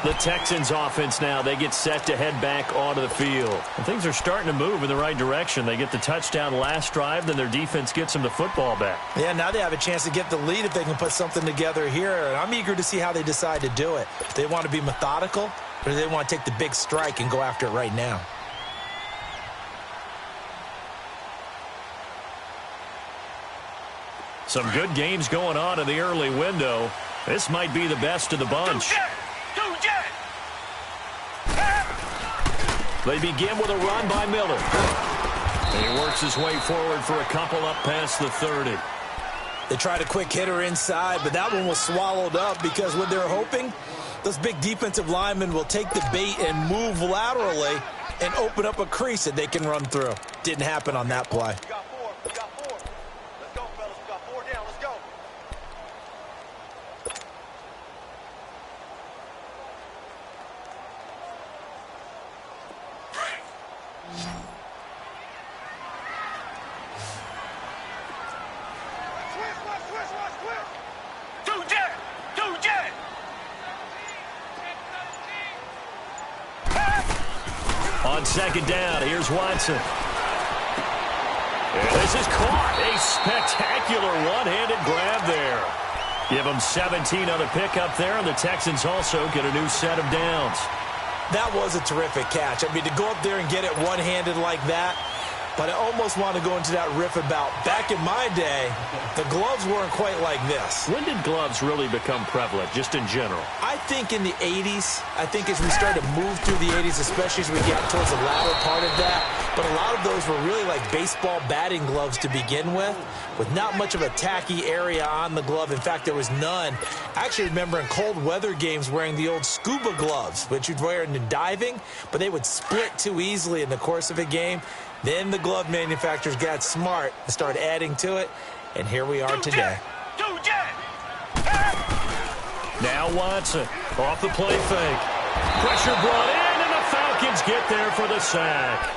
The Texans offense now, they get set to head back onto the field. And things are starting to move in the right direction. They get the touchdown last drive, then their defense gets them the football back. Yeah, now they have a chance to get the lead if they can put something together here. And I'm eager to see how they decide to do it. Do they want to be methodical, or do they want to take the big strike and go after it right now? Some good games going on in the early window. This might be the best of the bunch. They begin with a run by Miller. And he works his way forward for a couple up past the 30. They tried a quick hitter inside, but that one was swallowed up because what they're hoping, those big defensive linemen will take the bait and move laterally and open up a crease that they can run through. Didn't happen on that play. We got 4. We got 4. Let's go, fellas. We got 4 down. Let's go. On second down, here's Watson. And this is caught. A spectacular one-handed grab there. Give them 17 on the pickup there, and the Texans also get a new set of downs. That was a terrific catch. I mean, to go up there and get it one-handed like that, but I almost want to go into that riff about back in my day, the gloves weren't quite like this. When did gloves really become prevalent, just in general? I think in the 80s. I think as we started to move through the 80s, especially as we get towards the latter part of that. But a lot of those were really like baseball batting gloves to begin with not much of a tacky area on the glove. In fact, there was none. I actually remember in cold weather games wearing the old scuba gloves, which you'd wear in diving, but they would split too easily in the course of a game. Then the glove manufacturers got smart and started adding to it, and here we are today. Now Watson off the play fake. Pressure brought in, and the Falcons get there for the sack.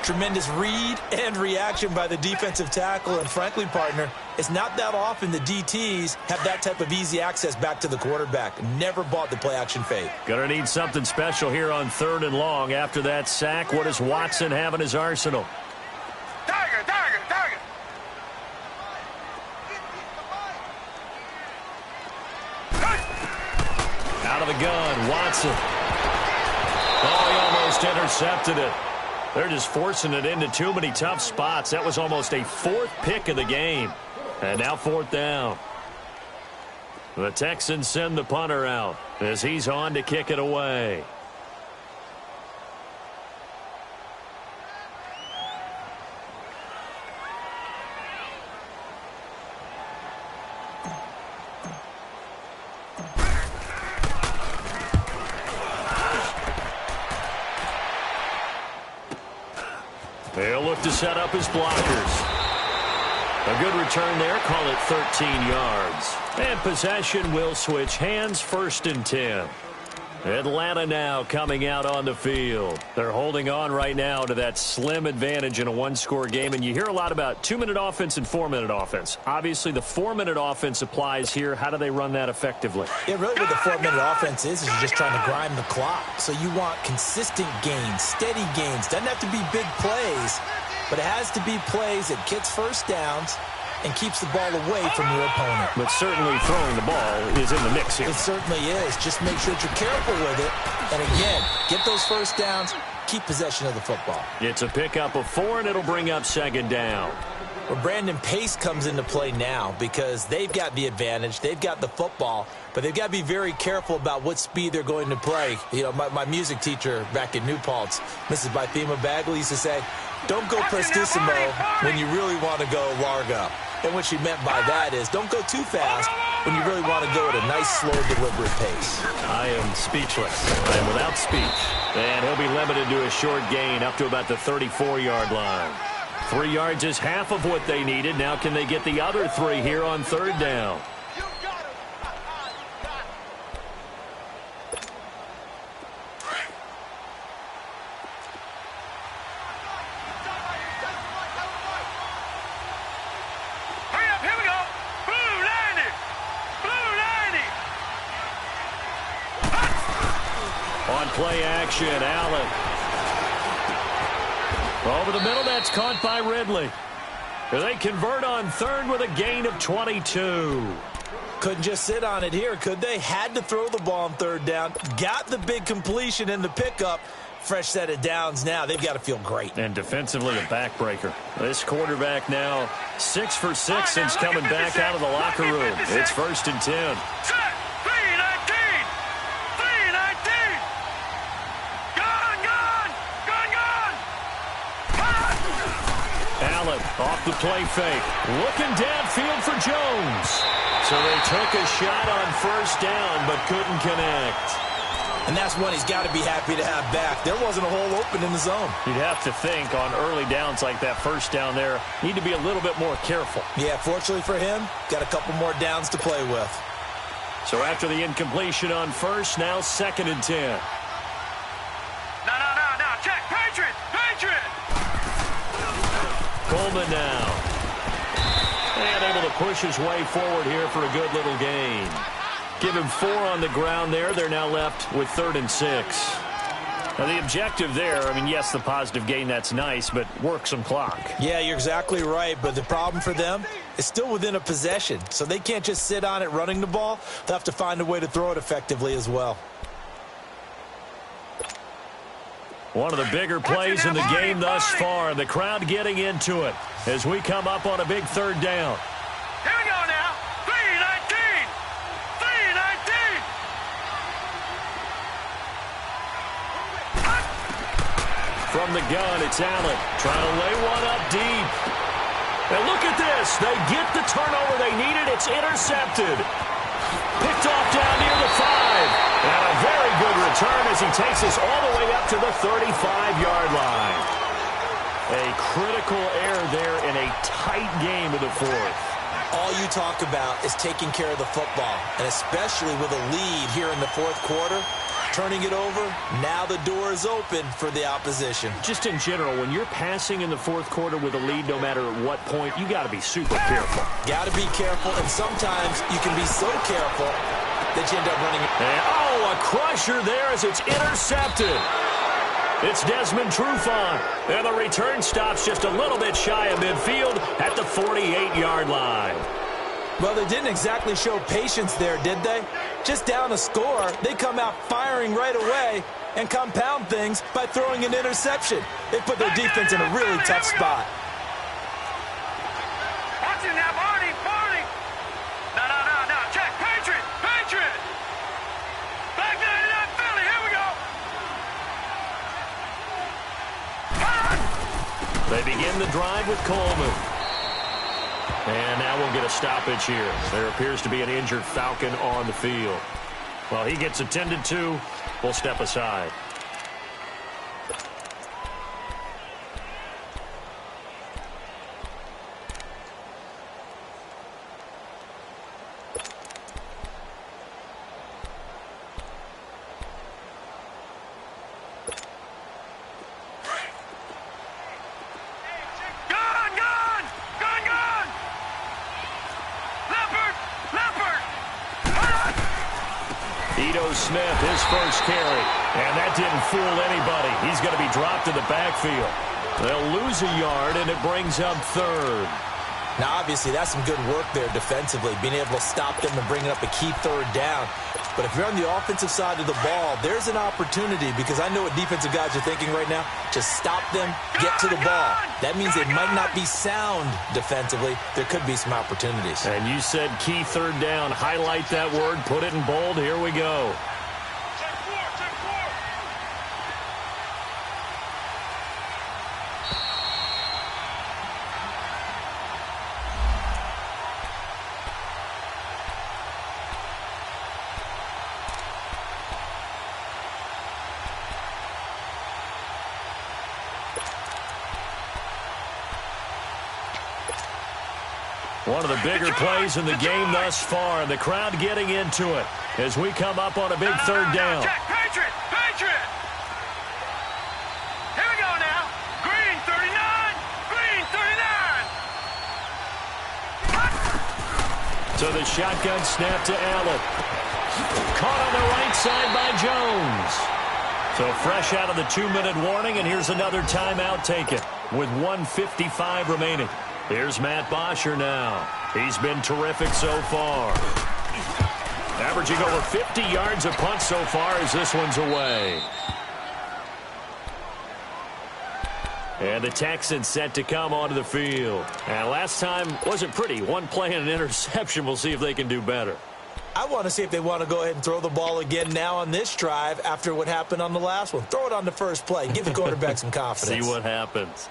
Tremendous read and reaction by the defensive tackle, and frankly, partner, it's not that often the DTs have that type of easy access back to the quarterback. Never bought the play-action fake. Gonna need something special here on 3rd and long after that sack. What does Watson have in his arsenal? Tiger. Out of the gun, Watson. Oh, he almost intercepted it. They're just forcing it into too many tough spots. That was almost a 4th pick of the game. And now 4th down. The Texans send the punter out as he's on to kick it away. look to set up his blockers. A good return there. Call it 13 yards. And possession will switch hands, 1st and 10. Atlanta now coming out on the field. They're holding on right now to that slim advantage in a one-score game. And you hear a lot about 2-minute offense and 4-minute offense. Obviously, the 4-minute offense applies here. How do they run that effectively? Yeah, really what the 4-minute offense is you're just trying to grind the clock. So you want consistent gains, steady gains. Doesn't have to be big plays, but it has to be plays that gets first downs and keeps the ball away from your opponent. But certainly throwing the ball is in the mix here. It certainly is. Just make sure that you're careful with it. And again, get those first downs, keep possession of the football. It's a pickup of 4, and it'll bring up 2nd down. Well, Brandon, pace comes into play now because they've got the advantage. They've got the football, but they've got to be very careful about what speed they're going to play. You know, my music teacher back in New Paltz, Mrs. Bythema Bagley, used to say, don't go prestissimo when you really want to go largo. And what she meant by that is don't go too fast when you really want to go at a nice, slow, deliberate pace. I am speechless. I am without speech. And he'll be limited to a short gain up to about the 34-yard line. 3 yards is half of what they needed. Now can they get the other 3 here on 3rd down? Play action, Allen. Over the middle, that's caught by Ridley. They convert on 3rd with a gain of 22. Couldn't just sit on it here, could they? Had to throw the ball on 3rd down. Got the big completion in the pickup. Fresh set of downs now. They've got to feel great. And defensively, a backbreaker. This quarterback now 6 for 6 since coming back out of the locker room. It's 1st and 10. Allen off the play fake. Looking downfield for Jones. So they took a shot on 1st down but couldn't connect. And that's one he's got to be happy to have back. There wasn't a hole open in the zone. You'd have to think on early downs like that 1st down there, need to be a little bit more careful. Yeah, fortunately for him, got a couple more downs to play with. So after the incompletion on 1st, now 2nd and 10. No, check, Patriot! Coleman now. And able to push his way forward here for a good little gain. Give him 4 on the ground there. They're now left with 3rd and 6. Now the objective there, I mean, yes, the positive gain, that's nice, but work some clock. Yeah, you're exactly right, but the problem for them is still within a possession. So they can't just sit on it running the ball. They'll have to find a way to throw it effectively as well. One of the bigger plays in the game thus far. The crowd getting into it as we come up on a big 3rd down. Here we go now. 3-19. From the gun, it's Allen trying to lay one up deep. And look at this. They get the turnover they needed. It's intercepted. Picked off down near the 5. And a very good return as he takes us all the way up to the 35-yard line. A critical error there in a tight game of the 4th. All you talk about is taking care of the football, and especially with a lead here in the 4th quarter, turning it over, now the door is open for the opposition. Just in general, when you're passing in the 4th quarter with a lead, no matter at what point, you got to be super careful. Got to be careful, and sometimes you can be so careful that you end up running. And, a crusher there as it's intercepted. It's Desmond Trufant, and the return stops just a little bit shy of midfield at the 48-yard line. Well, they didn't exactly show patience there, did they? Just down a score, they come out firing right away and compound things by throwing an interception. They put their defense in a really tough spot. Watch it now, Barney. No. Check, Patriot. Back there in that Philly. Here we go. They begin the drive with Coleman. And now we'll get a stoppage here. There appears to be an injured Falcon on the field. Well, he gets attended to. We'll step aside. Smith, his first carry. And that didn't fool anybody. He's going to be dropped in the backfield. They'll lose a yard, and it brings up third. Now, obviously, that's some good work there defensively, being able to stop them and bringing up a key third down. But if you're on the offensive side of the ball, there's an opportunity, because I know what defensive guys are thinking right now. Just stop them, get to the ball. That means they might not be sound defensively. There could be some opportunities. And you said key third down. Highlight that word. Put it in bold. Here we go. One of the bigger plays in the game thus far, and the crowd getting into it as we come up on a big third down. Patriot! Patriot! Here we go now. Green 39! Green 39! So the shotgun snap to Allen. Caught on the right side by Jones. So fresh out of the 2-minute warning, and here's another timeout taken with 1:55 remaining. Here's Matt Bosher now. He's been terrific so far. Averaging over 50 yards a punt so far as this one's away. And the Texans set to come onto the field. And last time wasn't pretty. One play and an interception. We'll see if they can do better. I want to see if they want to go ahead and throw the ball again now on this drive after what happened on the last one. Throw it on the first play. Give the quarterback some confidence. See what happens.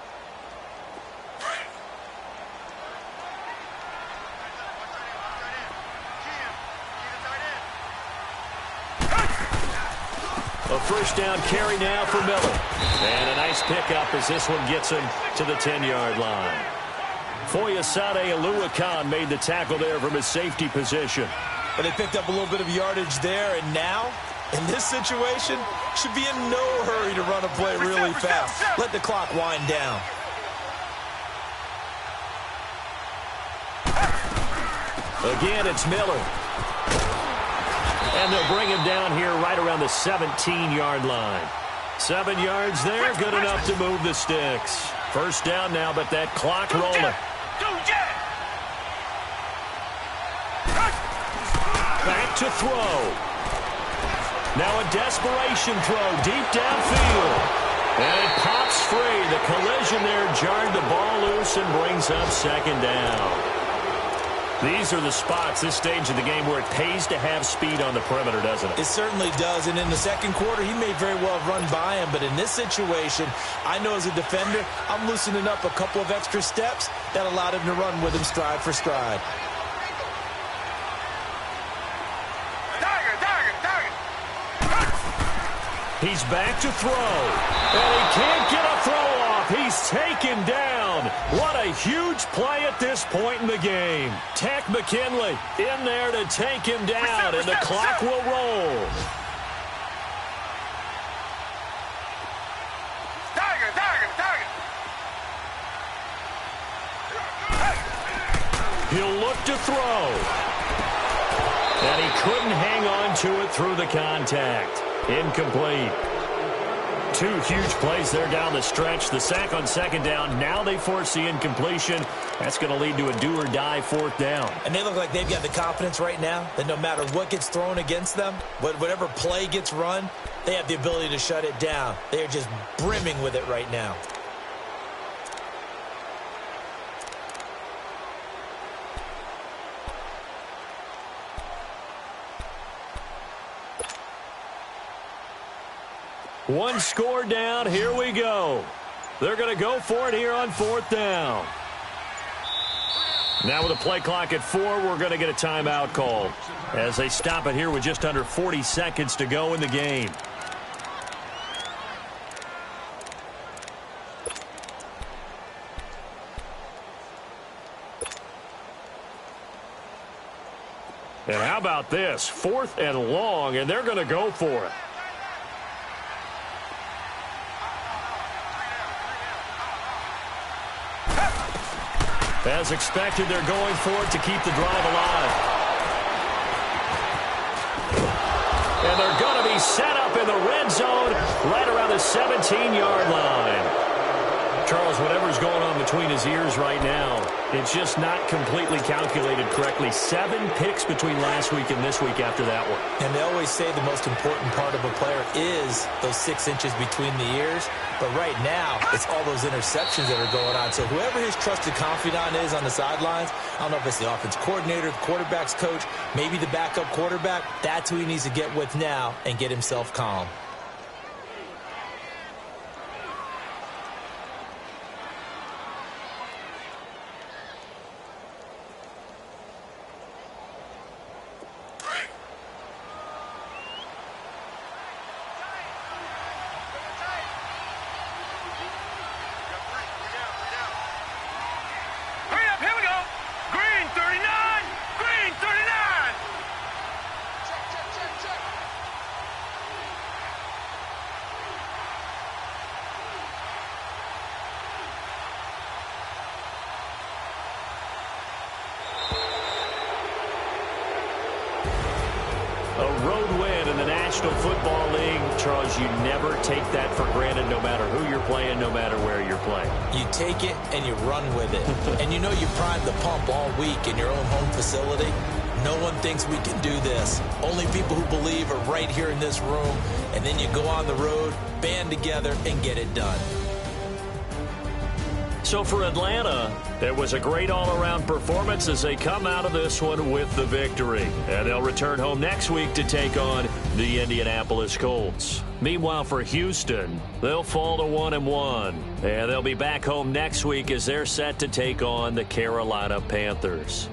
A first down carry now for Miller. And a nice pickup as this one gets him to the 10-yard line. Foyesade Oluwakan made the tackle there from his safety position. But they picked up a little bit of yardage there, and now, in this situation, should be in no hurry to run a play really fast. Let the clock wind down. Again, it's Miller. And they'll bring him down here right around the 17-yard line. 7 yards there, good enough to move the sticks. First down now, but that clock rolling. Back to throw. Now a desperation throw deep downfield. And it pops free. The collision there jarred the ball loose and brings up second down. These are the spots, this stage of the game, where it pays to have speed on the perimeter, doesn't it? It certainly does, and in the second quarter, he may very well run by him, but in this situation, I know as a defender, I'm loosening up a couple of extra steps that allowed him to run with him stride for stride. He's back to throw, and he can't get a throw off. He's taken down. What a huge play at this point in the game. Tech McKinley in there to take him down, and the clock will roll. He'll look to throw, and he couldn't hang on to it through the contact. Incomplete. Two huge plays there down the stretch. The sack on second down. Now they force the incompletion. That's going to lead to a do-or-die fourth down. And they look like they've got the confidence right now that no matter what gets thrown against them, whatever play gets run, they have the ability to shut it down. They are just brimming with it right now. One score down. Here we go. They're going to go for it here on fourth down. Now with a play clock at 4, we're going to get a timeout called as they stop it here with just under 40 seconds to go in the game. And how about this? 4th and long, and they're going to go for it. As expected, they're going for it to keep the drive alive. And they're going to be set up in the red zone right around the 17-yard line. Charles, whatever's going on between his ears right now, it's just not completely calculated correctly. 7 picks between last week and this week after that one. And they always say the most important part of a player is those 6 inches between the ears. But right now, it's all those interceptions that are going on. So whoever his trusted confidant is on the sidelines, I don't know if it's the offense coordinator, the quarterback's coach, maybe the backup quarterback, that's who he needs to get with now and get himself calm. A road win in the National Football League. Charles, you never take that for granted no matter who you're playing, no matter where you're playing. You take it and you run with it. And you know you primed the pump all week in your own home facility. No one thinks we can do this. Only people who believe are right here in this room. And then you go on the road, band together, and get it done. So for Atlanta, it was a great all-around performance as they come out of this one with the victory. And they'll return home next week to take on the Indianapolis Colts. Meanwhile, for Houston, they'll fall to 1-1. And they'll be back home next week as they're set to take on the Carolina Panthers.